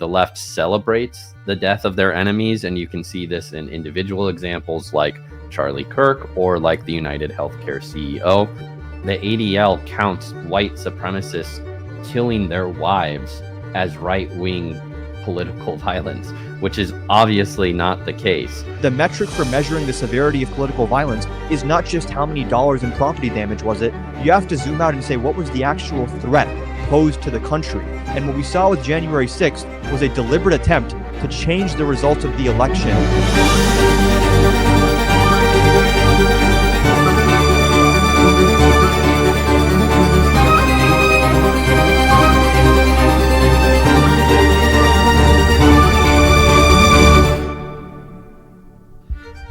the left celebrates the death of their enemies, and you can see this in individual examples like Charlie Kirk or like the United Healthcare CEO. The ADL counts white supremacists killing their wives as right-wing political violence, which is obviously not the case. The metric for measuring the severity of political violence is not just how many dollars in property damage was it. You have to zoom out and say, what was the actual threat posed to the country? And what we saw with January 6th was a deliberate attempt to change the results of the election.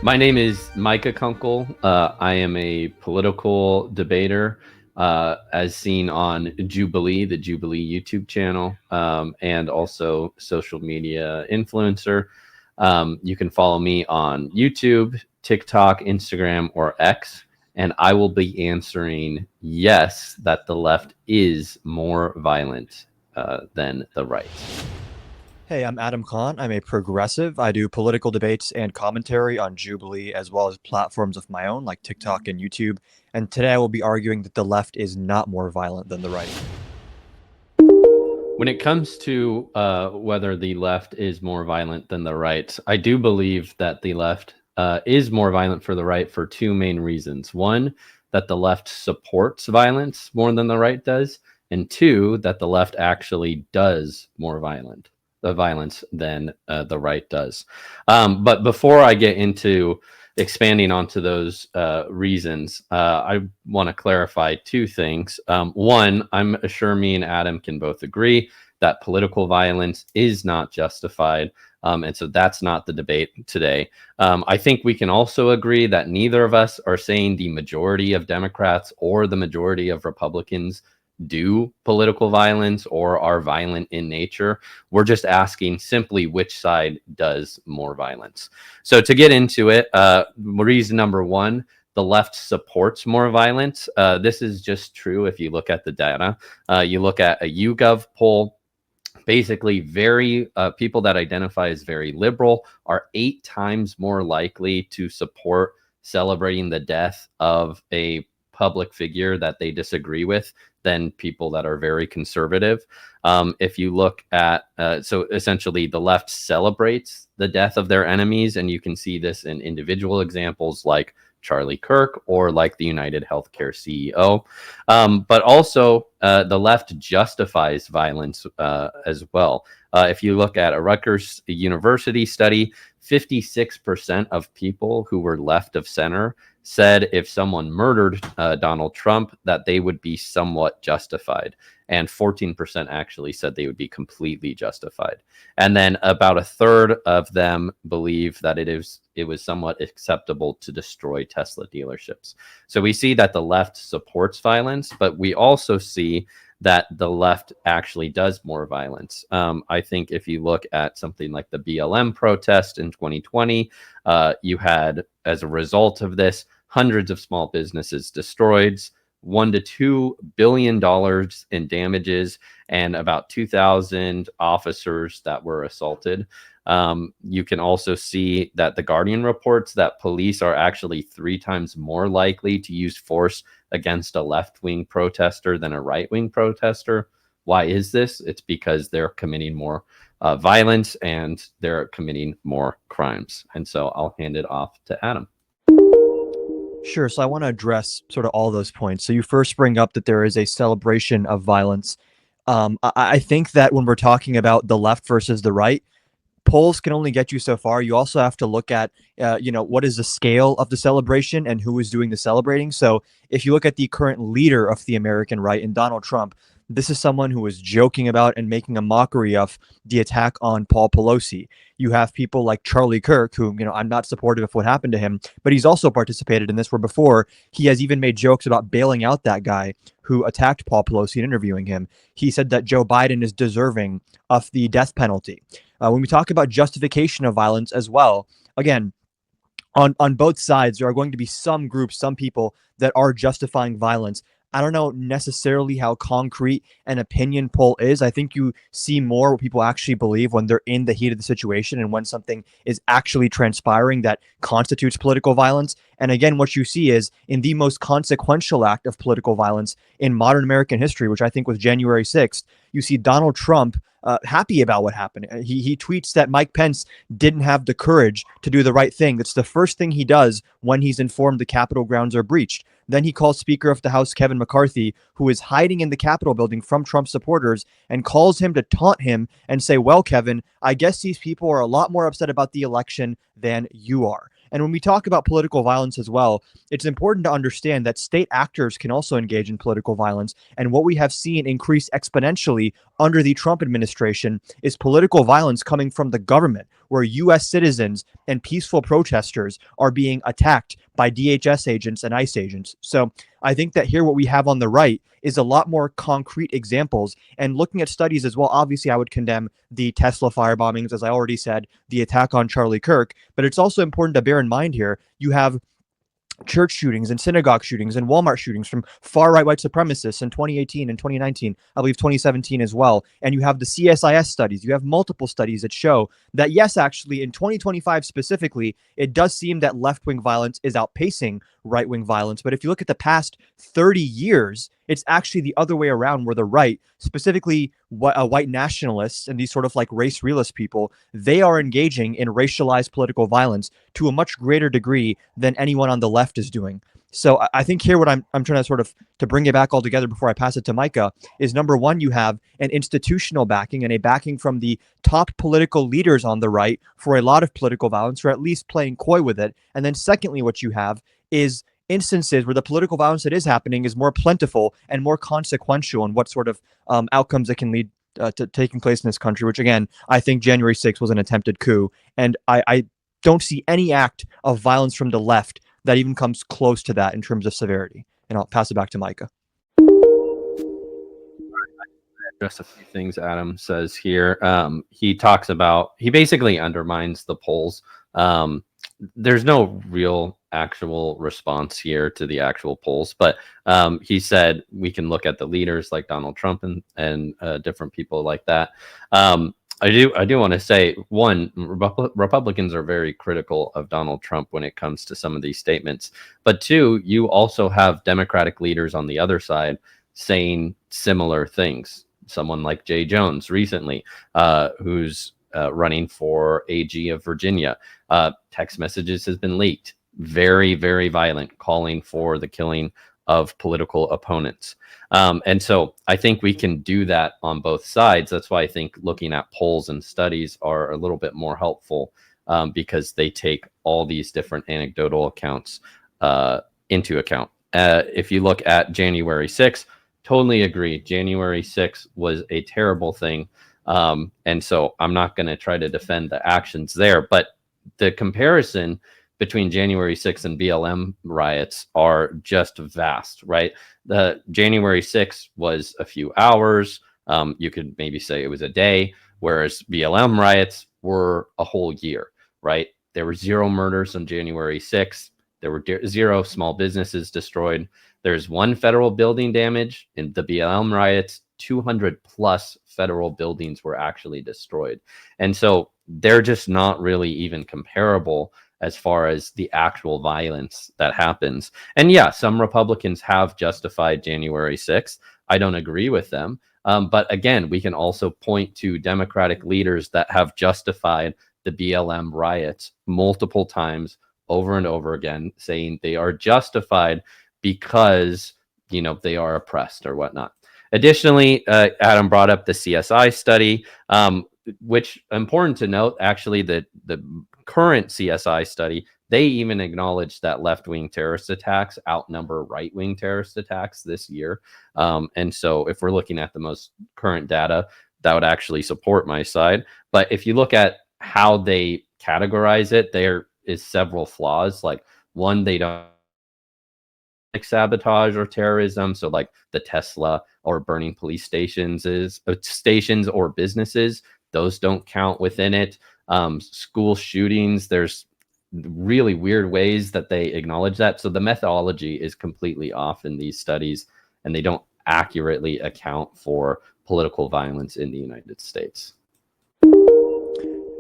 My name is Micah Kunkle. I am a political debater, as seen on Jubilee, the Jubilee YouTube channel, and also social media influencer. You can follow me on YouTube, TikTok, Instagram, or X, and I will be answering yes, that the left is more violent than the right. Hey, I'm Adam Khan. I'm a progressive. I do political debates and commentary on Jubilee as well as platforms of my own like TikTok and YouTube. And today I will be arguing that the left is not more violent than the right. When it comes to whether the left is more violent than the right, I do believe that the left is more violent for the right for two main reasons. One, that the left supports violence more than the right does. And two, that the left actually does more violence than the right does. But before I get into expanding onto those reasons, I want to clarify two things. One, I'm sure me and Adam can both agree that political violence is not justified. And so that's not the debate today. I think we can also agree that neither of us are saying the majority of Democrats or the majority of Republicans do political violence or are violent in nature. We're just asking simply which side does more violence. So to get into it, reason number one, the left supports more violence. This is just true if you look at the data. You look at a YouGov poll, basically people that identify as very liberal are 8 times more likely to support celebrating the death of a public figure that they disagree with than people that are very conservative. If you look at, so essentially the left celebrates the death of their enemies, and you can see this in individual examples like Charlie Kirk or like the United Healthcare CEO. But also the left justifies violence as well. If you look at a Rutgers University study, 56% of people who were left of center said if someone murdered Donald Trump, that they would be somewhat justified. And 14% actually said they would be completely justified. And then about a third of them believe that it was somewhat acceptable to destroy Tesla dealerships. So we see that the left supports violence, but we also see that the left actually does more violence. I think if you look at something like the BLM protest in 2020, you had, as a result of this, hundreds of small businesses destroyed, $1 to $2 billion in damages, and about 2,000 officers that were assaulted. You can also see that The Guardian reports that police are actually 3 times more likely to use force against a left-wing protester than a right-wing protester. Why is this? It's because they're committing more violence and they're committing more crimes. And so I'll hand it off to Adam. Sure. So I want to address sort of all those points. So you first bring up that there is a celebration of violence. I think that when we're talking about the left versus the right, polls can only get you so far. You also have to look at, what is the scale of the celebration and who is doing the celebrating. So if you look at the current leader of the American right in Donald Trump, this is someone who was joking about and making a mockery of the attack on Paul Pelosi. You have people like Charlie Kirk, who, I'm not supportive of what happened to him, but he's also participated in this, where before he has even made jokes about bailing out that guy who attacked Paul Pelosi and interviewing him. He said that Joe Biden is deserving of the death penalty. When we talk about justification of violence as well, again, on both sides, there are going to be some groups, some people that are justifying violence. I don't know necessarily how concrete an opinion poll is. I think you see more what people actually believe when they're in the heat of the situation and when something is actually transpiring that constitutes political violence. And again, what you see is in the most consequential act of political violence in modern American history, which I think was January 6th, you see Donald Trump happy about what happened. He tweets that Mike Pence didn't have the courage to do the right thing. That's the first thing he does when he's informed the Capitol grounds are breached. Then he calls Speaker of the House Kevin McCarthy, who is hiding in the Capitol building from Trump supporters, and calls him to taunt him and say, well, Kevin, I guess these people are a lot more upset about the election than you are. And when we talk about political violence as well, it's important to understand that state actors can also engage in political violence. And what we have seen increase exponentially under the Trump administration is political violence coming from the government, where U.S. citizens and peaceful protesters are being attacked by DHS agents and ICE agents. So I think that here what we have on the right is a lot more concrete examples. And looking at studies as well, obviously I would condemn the Tesla fire bombings, as I already said, the attack on Charlie Kirk. But it's also important to bear in mind here, you have church shootings and synagogue shootings and Walmart shootings from far right white supremacists in 2018 and 2019, I believe 2017 as well. And you have the CSIS studies. You have multiple studies that show that, yes, actually, in 2025 specifically, it does seem that left wing violence is outpacing right wing violence. But if you look at the past 30 years, it's actually the other way around, where the right, specifically white nationalists and these sort of like race realist people, they are engaging in racialized political violence to a much greater degree than anyone on the left is doing. So I think here what I'm trying to sort of to bring it back all together before I pass it to Micah is, number one, you have an institutional backing and a backing from the top political leaders on the right for a lot of political violence, or at least playing coy with it. And then secondly, what you have is instances where the political violence that is happening is more plentiful and more consequential, and what sort of outcomes it can lead to taking place in this country, which again, I think January 6th was an attempted coup. And I don't see any act of violence from the left that even comes close to that in terms of severity. And I'll pass it back to Micah. Just a few things Adam says here. He basically undermines the polls. There's no real actual response here to the actual polls, but he said we can look at the leaders like Donald Trump and different people like that. I do want to say, one, Republicans are very critical of Donald Trump when it comes to some of these statements. But two, you also have Democratic leaders on the other side saying similar things. Someone like Jay Jones recently, who's running for AG of Virginia. Text messages has been leaked. Very, very violent, calling for the killing of political opponents. And so I think we can do that on both sides. That's why I think looking at polls and studies are a little bit more helpful, because they take all these different anecdotal accounts into account. If you look at January 6th, totally agree. January 6th was a terrible thing. And so I'm not going to try to defend the actions there, but the comparison between January 6th and BLM riots are just vast, right? The January 6th was a few hours. You could maybe say it was a day, whereas BLM riots were a whole year, right? There were 0 murders on January 6th. There were 0 small businesses destroyed. There's 1 federal building damage. In the BLM riots, 200 plus federal buildings were actually destroyed. And so they're just not really even comparable as far as the actual violence that happens. And yeah, some Republicans have justified January 6th. I don't agree with them. But again, we can also point to Democratic leaders that have justified the BLM riots multiple times over and over again, saying they are justified because, you know, they are oppressed or whatnot. Additionally, Adam brought up the CSI study, which important to note, actually, the current CSI study, they even acknowledged that left-wing terrorist attacks outnumber right-wing terrorist attacks this year. And so if we're looking at the most current data, that would actually support my side. But if you look at how they categorize it, there is several flaws. Like, one, they don't like sabotage or terrorism. So like the Tesla or burning police stations or businesses, those don't count within it. School shootings, there's really weird ways that they acknowledge that. So the methodology is completely off in these studies. and they don't accurately account for political violence in the United States.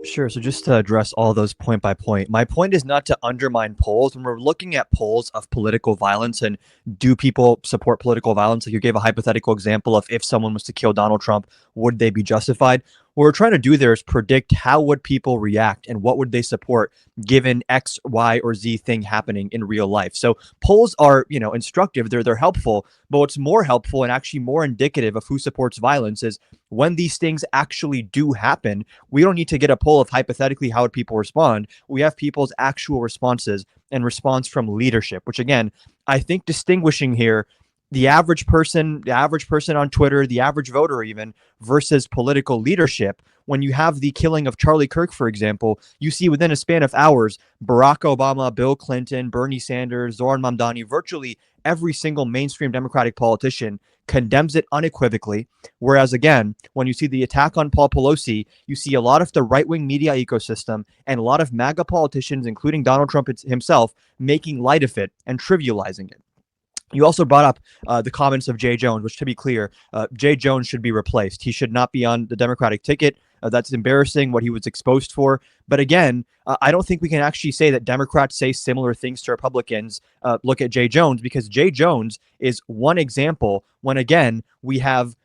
Sure. So just to address all those point by point, my point is not to undermine polls. When we're looking at polls of political violence and do people support political violence, like you gave a hypothetical example of if someone was to kill Donald Trump, would they be justified? What we're trying to do there is predict how would people react and what would they support given X, Y, or Z thing happening in real life. So polls are, instructive. They're helpful. But what's more helpful and actually more indicative of who supports violence is when these things actually do happen. We don't need to get a poll of hypothetically how would people respond. We have people's actual responses and response from leadership, which again, I think distinguishing here the average person on Twitter, the average voter even, versus political leadership. When you have the killing of Charlie Kirk, for example, you see within a span of hours, Barack Obama, Bill Clinton, Bernie Sanders, Zoran Mamdani, virtually every single mainstream Democratic politician condemns it unequivocally. Whereas again, when you see the attack on Paul Pelosi, you see a lot of the right-wing media ecosystem and a lot of MAGA politicians, including Donald Trump himself, making light of it and trivializing it. You also brought up the comments of Jay Jones, which, to be clear, Jay Jones should be replaced. He should not be on the Democratic ticket. That's embarrassing what he was exposed for. But again, I don't think we can actually say that Democrats say similar things to Republicans. Look at Jay Jones, because Jay Jones is one example when, again, we have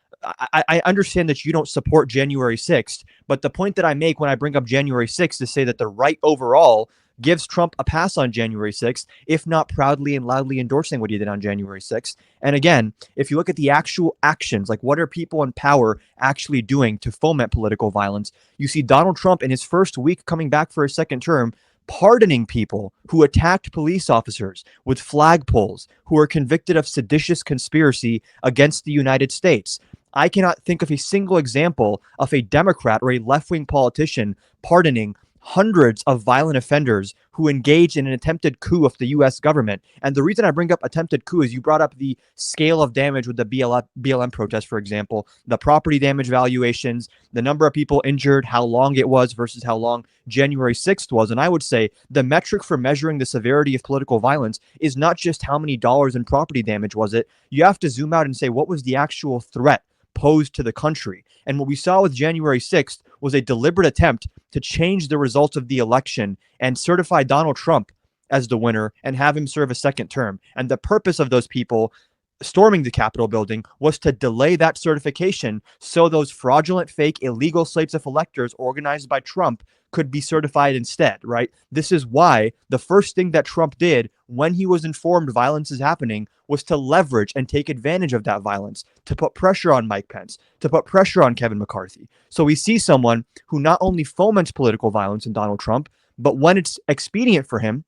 I understand that you don't support January 6th, but the point that I make when I bring up January 6th is say that the right overall gives Trump a pass on January 6th, if not proudly and loudly endorsing what he did on January 6th. And again, if you look at the actual actions, like what are people in power actually doing to foment political violence, you see Donald Trump in his first week coming back for his second term pardoning people who attacked police officers with flagpoles, who are convicted of seditious conspiracy against the United States. I cannot think of a single example of a Democrat or a left-wing politician pardoning hundreds of violent offenders who engaged in an attempted coup of the U.S. government. And the reason I bring up attempted coup is you brought up the scale of damage with the BLM protest, for example, the property damage valuations, the number of people injured, how long it was versus how long January 6th was. And I would say the metric for measuring the severity of political violence is not just how many dollars in property damage was it. You have to zoom out and say, what was the actual threat posed to the country? And what we saw with January 6th was a deliberate attempt to change the results of the election and certify Donald Trump as the winner and have him serve a second term. And the purpose of those people storming the Capitol building was to delay that certification so those fraudulent, fake, illegal slates of electors organized by Trump could be certified instead, right? This is why the first thing that Trump did when he was informed violence is happening was to leverage and take advantage of that violence, to put pressure on Mike Pence, to put pressure on Kevin McCarthy. So we see someone who not only foments political violence in Donald Trump, but when it's expedient for him,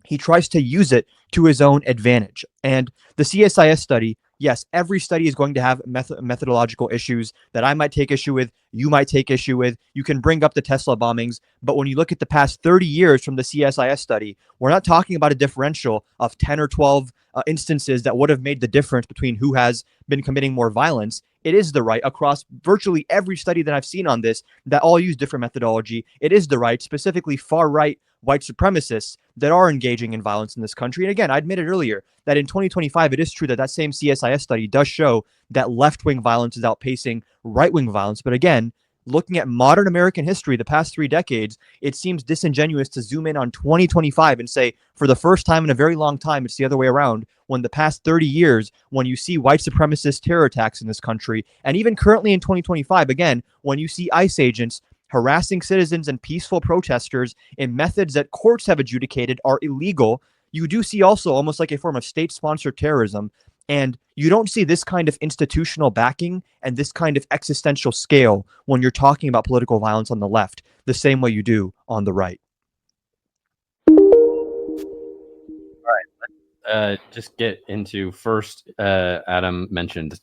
he tries to use it to his own advantage. And the CSIS study, yes, every study is going to have methodological issues that I might take issue with, you might take issue with. You can bring up the Tesla bombings, but when you look at the past 30 years from the CSIS study, we're not talking about a differential of 10 or 12 instances that would have made the difference between who has been committing more violence. It is the right across virtually every study that I've seen on this that all use different methodology. It is the right, specifically far right white supremacists that are engaging in violence in this country. And again, I admitted earlier that in 2025, it is true that that same CSIS study does show that left-wing violence is outpacing right-wing violence. But again, looking at modern American history, the past 3 decades, it seems disingenuous to zoom in on 2025 and say, for the first time in a very long time, it's the other way around. When the past 30 years, when you see white supremacist terror attacks in this country, and even currently in 2025, again, when you see ICE agents harassing citizens and peaceful protesters in methods that courts have adjudicated are illegal, you do see also almost like a form of state-sponsored terrorism. And you don't see this kind of institutional backing and this kind of existential scale when you're talking about political violence on the left, the same way you do on the right. Just get into first, Adam mentioned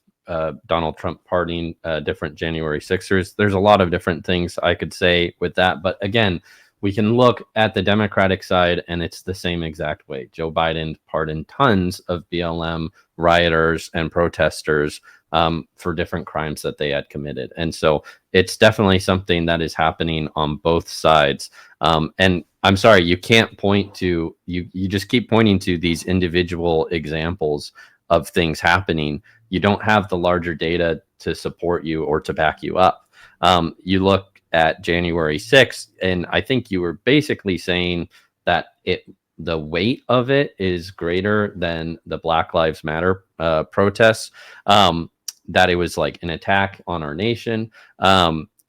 Donald Trump pardoning different January 6ers. There's a lot of different things I could say with that. But again, we can look at the Democratic side and it's the same exact way. Joe Biden pardoned tons of BLM rioters and protesters for different crimes that they had committed. And so it's definitely something that is happening on both sides. And I'm sorry, you can't point to, you just keep pointing to these individual examples of things happening. you don't have the larger data to support you or to back you up. You look at January 6th, and I think you were basically saying that the weight of it is greater than the Black Lives Matter protests, that it was like an attack on our nation.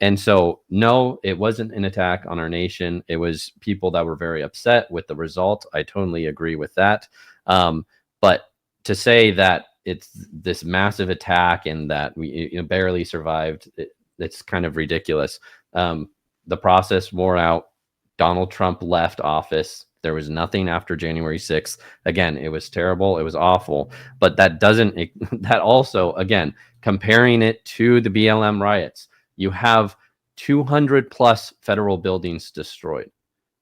And so, no, it wasn't an attack on our nation. It was people that were very upset with the result. I totally agree with that. But to say that it's this massive attack and that we barely survived, it's kind of ridiculous. The process wore out. Donald Trump left office. There was nothing after January 6th. Again, it was terrible. It was awful. But that also, again, comparing it to the BLM riots, you have 200 plus federal buildings destroyed.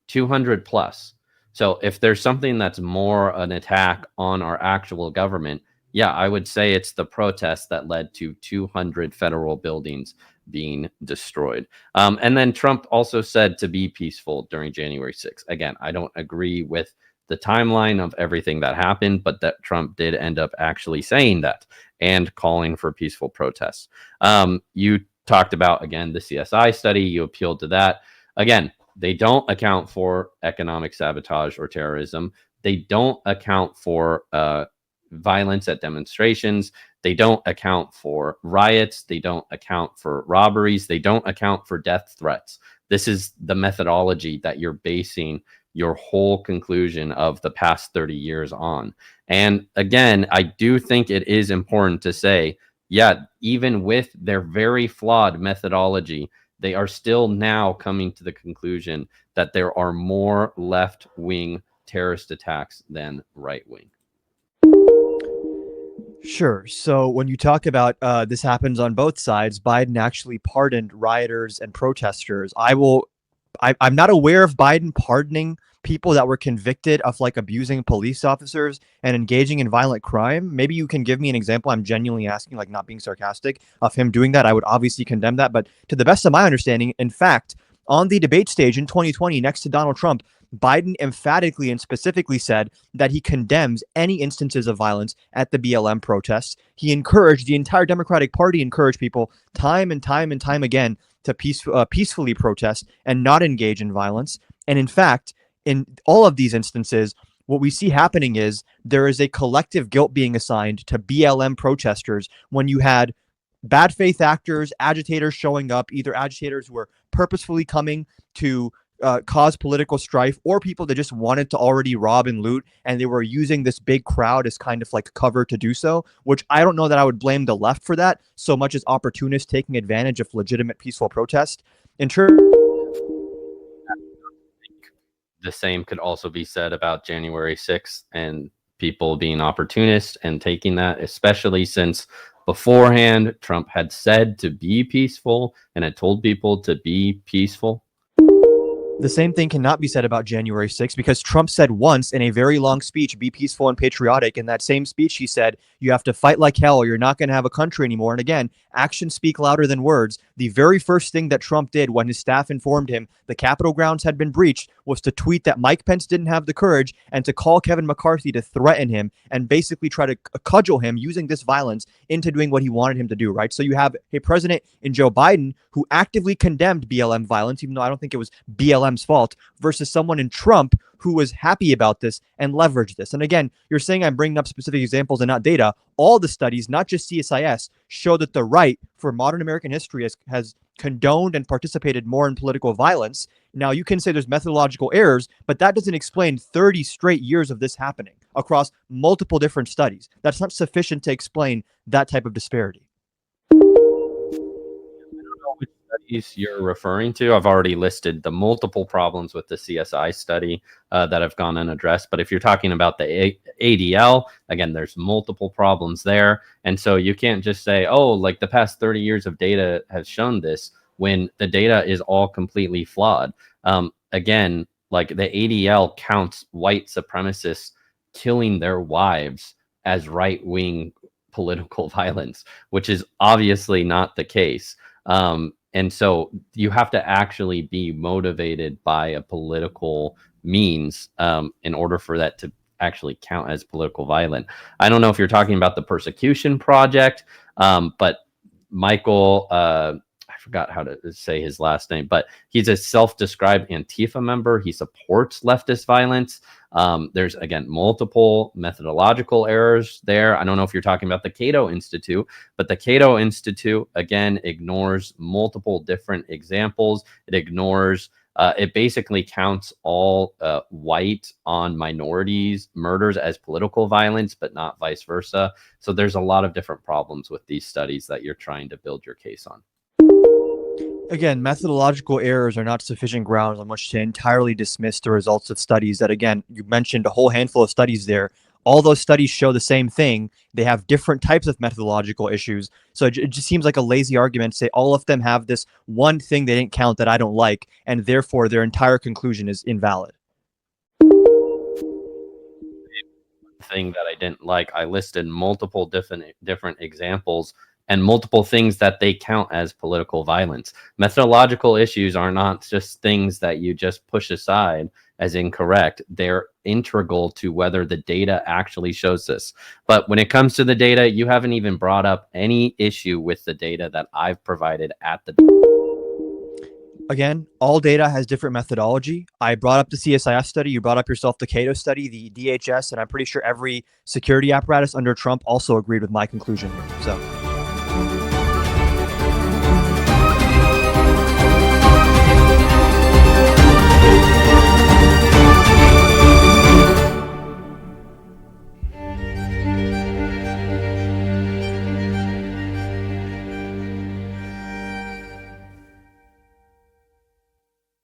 200 plus. So if there's something that's more an attack on our actual government, yeah, I would say it's the protests that led to 200 federal buildings being destroyed. And then Trump also said to be peaceful during January 6th. Again, I don't agree with the timeline of everything that happened, but that Trump did end up actually saying that and calling for peaceful protests. You talked about, again, the CSI study. You appealed to that. Again, they don't account for economic sabotage or terrorism. They don't account for violence at demonstrations. They don't account for riots. They don't account for robberies. They don't account for death threats. This is the methodology that you're basing your whole conclusion of the past 30 years on. And again, I do think it is important to say, yeah, even with their very flawed methodology, they are still now coming to the conclusion that there are more left-wing terrorist attacks than right-wing. Sure. So when you talk about this happens on both sides, Biden actually pardoned rioters and protesters. I'm not aware of Biden pardoning people that were convicted of like abusing police officers and engaging in violent crime. Maybe you can give me an example. I'm genuinely asking, like not being sarcastic, of him doing that. I would obviously condemn that. But to the best of my understanding, in fact, on the debate stage in 2020 next to Donald Trump, Biden emphatically and specifically said that he condemns any instances of violence at the BLM protests. He encouraged the entire Democratic Party, encouraged people time and time and time again to peacefully protest and not engage in violence. And in fact, in all of these instances, what we see happening is there is a collective guilt being assigned to BLM protesters when you had bad faith actors, agitators showing up, either agitators who were purposefully coming to cause political strife, or people that just wanted to already rob and loot, and they were using this big crowd as kind of like cover to do so, which I don't know that I would blame the left for that so much as opportunists taking advantage of legitimate peaceful protest. In terms, the same could also be said about January 6th and people being opportunists and taking that, especially since beforehand Trump had said to be peaceful and had told people to be peaceful. the same thing cannot be said about January 6th because Trump said once in a very long speech, be peaceful and patriotic. In that same speech, he said, you have to fight like hell or you're not going to have a country anymore. And again, actions speak louder than words. The very first thing that Trump did when his staff informed him the Capitol grounds had been breached was to tweet that Mike Pence didn't have the courage and to call Kevin McCarthy to threaten him and basically try to cudgel him using this violence into doing what he wanted him to do, right? So you have a president in Joe Biden who actively condemned BLM violence, even though I don't think it was BLM's fault, versus someone in Trump who was happy about this and leveraged this. And again, you're saying I'm bringing up specific examples and not data. All the studies, not just CSIS, show that the right for modern American history has condoned and participated more in political violence. Now, you can say there's methodological errors, but that doesn't explain 30 straight years of this happening across multiple different studies. That's not sufficient to explain that type of disparity. Which studies you're referring to. I've already listed the multiple problems with the CSI study that have gone unaddressed. But if you're talking about the ADL, again, there's multiple problems there. And so you can't just say, oh, like the past 30 years of data has shown this when the data is all completely flawed. Again, like the ADL counts white supremacists killing their wives as right-wing political violence, which is obviously not the case. And so you have to actually be motivated by a political means in order for that to actually count as political violence. I don't know if you're talking about the Persecution Project, but Michael, I forgot how to say his last name, but he's a self-described Antifa member. He supports leftist violence. There's, again, multiple methodological errors there. I don't know if you're talking about the Cato Institute, but the Cato Institute, again, ignores multiple different examples. It ignores, it basically counts all white on minorities murders as political violence, but not vice versa. So there's a lot of different problems with these studies that you're trying to build your case on. Again, methodological errors are not sufficient grounds on which to entirely dismiss the results of studies that, again, you mentioned a whole handful of studies there. All those studies show the same thing. They have different types of methodological issues. So it just seems like a lazy argument to say all of them have this one thing they didn't count that I don't like, and therefore their entire conclusion is invalid. Thing that I didn't like, I listed multiple different examples and multiple things that they count as political violence. Methodological issues are not just things that you just push aside as incorrect. They're integral to whether the data actually shows this. But when it comes to the data, you haven't even brought up any issue with the data that I've provided at the. Again, all data has different methodology. I brought up the CSIS study. You brought up yourself the Cato study, the DHS, and I'm pretty sure every security apparatus under Trump also agreed with my conclusion here. So.